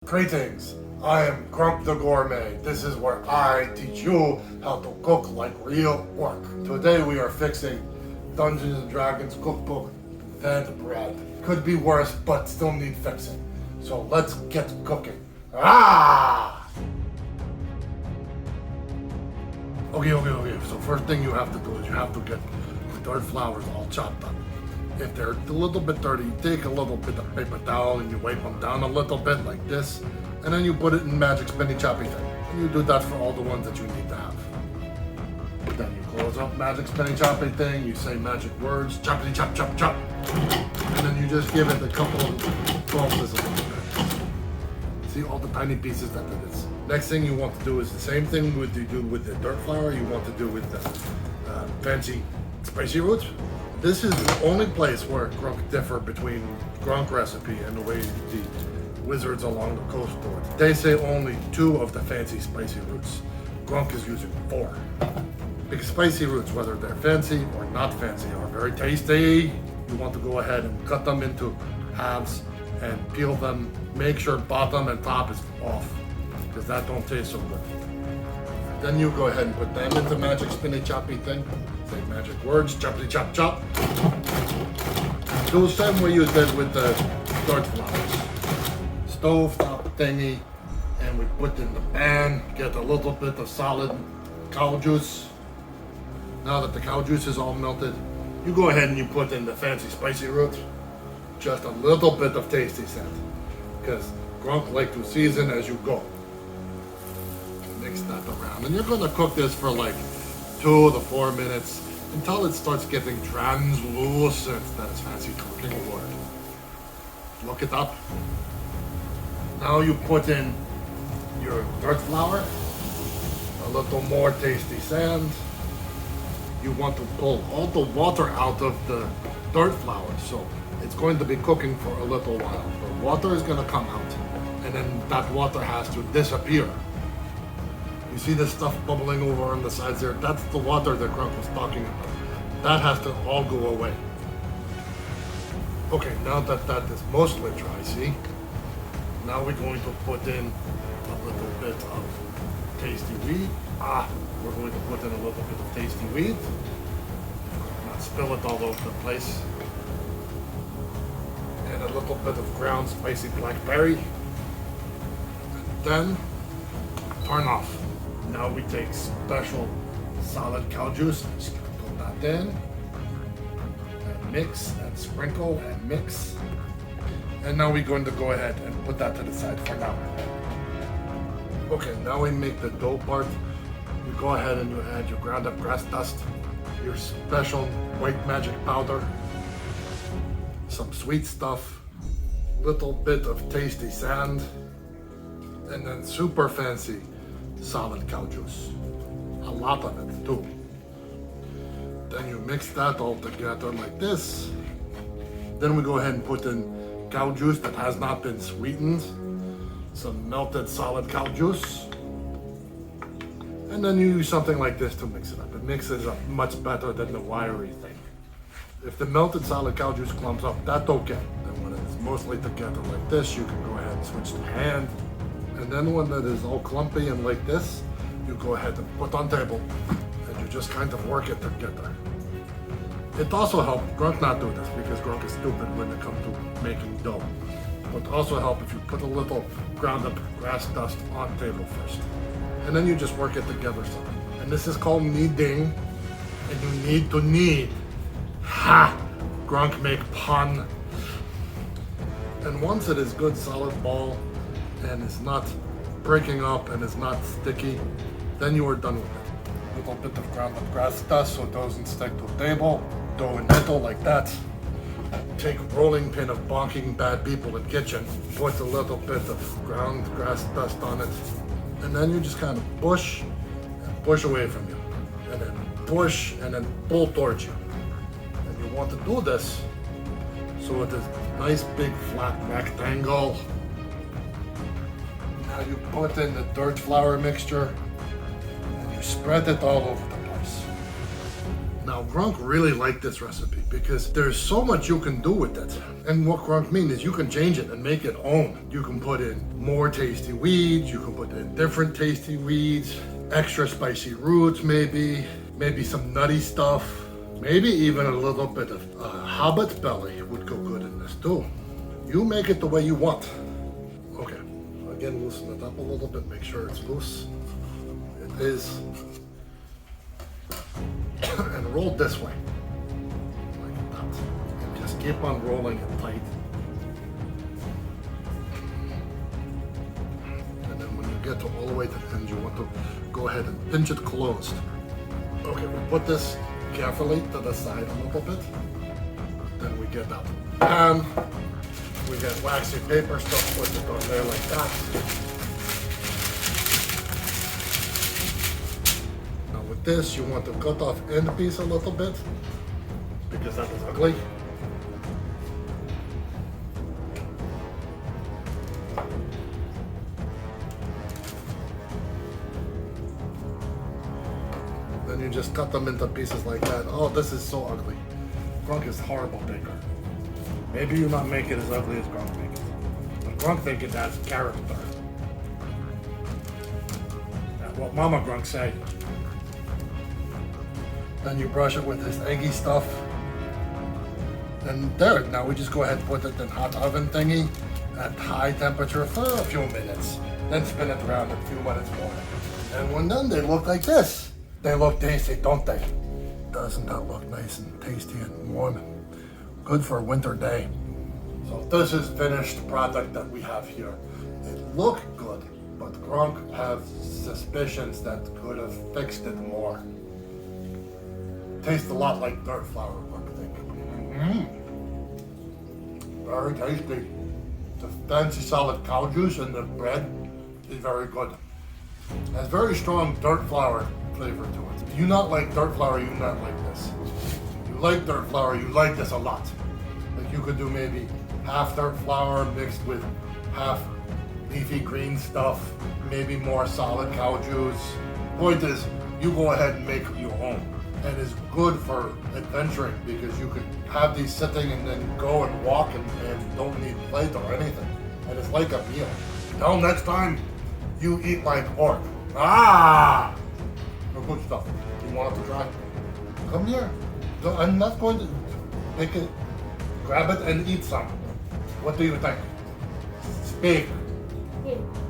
Greetings, I am Gronk the Gourmet. This is where I teach you how to cook like real work. Today we are fixing Dungeons and Dragons Cookbook Vent Bread. Could be worse, but still need fixing. So let's get cooking. Okay. So first thing you have to do is you have to get the dirt flours all chopped up. If they're a little bit dirty, you take a little bit of paper towel and you wipe them down a little bit like this, and then you put it in magic spinny choppy thing. And you do that for all the ones that you need to have. Then you close up magic spinny choppy thing, you say magic words, choppity chop chop chop, and then you just give it a couple of pulses a little bit. See all the tiny pieces that it is. Next thing you want to do is the same thing you do with the dirt flour, you want to do with the fancy spicy roots. This is the only place where Gronk differ between Gronk recipe and the way the wizards along the coast do it. They say only 2 of the fancy spicy roots. Gronk is using 4. Because spicy roots, whether they're fancy or not fancy, are very tasty. You want to go ahead and cut them into halves and peel them. Make sure bottom and top is off, because that don't taste so good. Then you go ahead and put them into magic spinny choppy thing. Say magic words, choppity chop chop. Do the same way you did with the dirt flours. Stove top thingy, and we put in the pan, get a little bit of solid cow juice. Now that the cow juice is all melted, you go ahead and you put in the fancy spicy roots. Just a little bit of tasty scent, because Gronk like to season as you go. Mix that around, and you're gonna cook this for like 2 to 4 minutes until it starts getting translucent. That is fancy cooking word. Look it up. Now you put in your dirt flour, a little more tasty sand. You want to pull all the water out of the dirt flour, so it's going to be cooking for a little while. The water is going to come out, and then that water has to disappear. You see this stuff bubbling over on the sides there? That's the water that Gronk was talking about. That has to all go away. Okay, now that that is mostly dry, see? Now we're going to put in a little bit of tasty wheat. We're going to put in a little bit of tasty wheat. Not spill it all over the place. And a little bit of ground spicy blackberry. And then turn off. Now we take special solid cow juice, sprinkle that in, and mix and sprinkle and mix. And now we're going to go ahead and put that to the side for now. Okay, now we make the dough part. You go ahead and you add your ground up grass dust, your special white magic powder, some sweet stuff, little bit of tasty sand, and then super fancy solid cow juice. A lot of it too. Then you mix that all together like this. Then we go ahead and put in cow juice that has not been sweetened. Some melted solid cow juice. And then you use something like this to mix it up. It mixes up much better than the wiry thing. If the melted solid cow juice clumps up, that's okay. Then when it's mostly together like this, you can go ahead and switch to hand. And then when it is all clumpy and like this, you go ahead and put on table, and you just kind of work it together. It also helps Gronk not do this, because Gronk is stupid when it comes to making dough. But also help if you put a little ground up grass dust on table first. And then you just work it together some. And this is called kneading, and you need to knead. Ha! Gronk make pun. And once it is good solid ball, and it's not breaking up and it's not sticky, then you are done with it. A little bit of ground up grass dust so it doesn't stick to the table. Dough in middle like that. Take rolling pin of bonking bad people in kitchen, put a little bit of ground grass dust on it, and then you just kind of push and push away from you, and then push and then pull towards you. And you want to do this so it is nice big flat rectangle. Now you put in the dirt flour mixture and you spread it all over the place. Now, Gronk really liked this recipe because there's so much you can do with it. And what Gronk means is you can change it and make it own. You can put in more tasty weeds, you can put in different tasty weeds, extra spicy roots maybe some nutty stuff, maybe even a little bit of hobbit belly would go good in this too. You make it the way you want. Okay, again, loosen it up a little bit, make sure it's loose. It is. And roll this way, like that. And just keep on rolling it tight. And then when you get to all the way to the end, you want to go ahead and pinch it closed. Okay, we put this carefully to the side a little bit. Then we get that pan. We get waxy paper stuff, put it on there like that. Now with this, you want to cut off end piece a little bit because that is ugly. Then you just cut them into pieces like that. Oh, this is so ugly. Gronk is a horrible baker. Maybe you not make it as ugly as Gronk makes it. But Gronk think it has character. That's what Mama Gronk say. Then you brush it with this eggy stuff. And there, now we just go ahead and put it in hot oven thingy at high temperature for a few minutes. Then spin it around a few minutes more. And when done, they look like this. They look tasty, don't they? Doesn't that look nice and tasty and warm? Good for a winter day. So this is finished product that we have here. It looked good, but Gronk have suspicions that could have fixed it more. Tastes a lot like dirt flour, I think. Very tasty. The fancy solid cow juice in the bread is very good. It has very strong dirt flour flavor to it. If you not like dirt flour, you not like this. You like dirt flour, you like this a lot. Like you could do maybe half dirt flour mixed with half leafy green stuff, maybe more solid cow juice. Point is, you go ahead and make your own. And it's good for adventuring because you could have these sitting and then go and walk and don't need plate or anything. And it's like a meal. Till next time, you eat like pork. Ah! Good stuff. You want it to try? Come here. I'm not going to make it. Grab it and eat some. What do you think? Speak.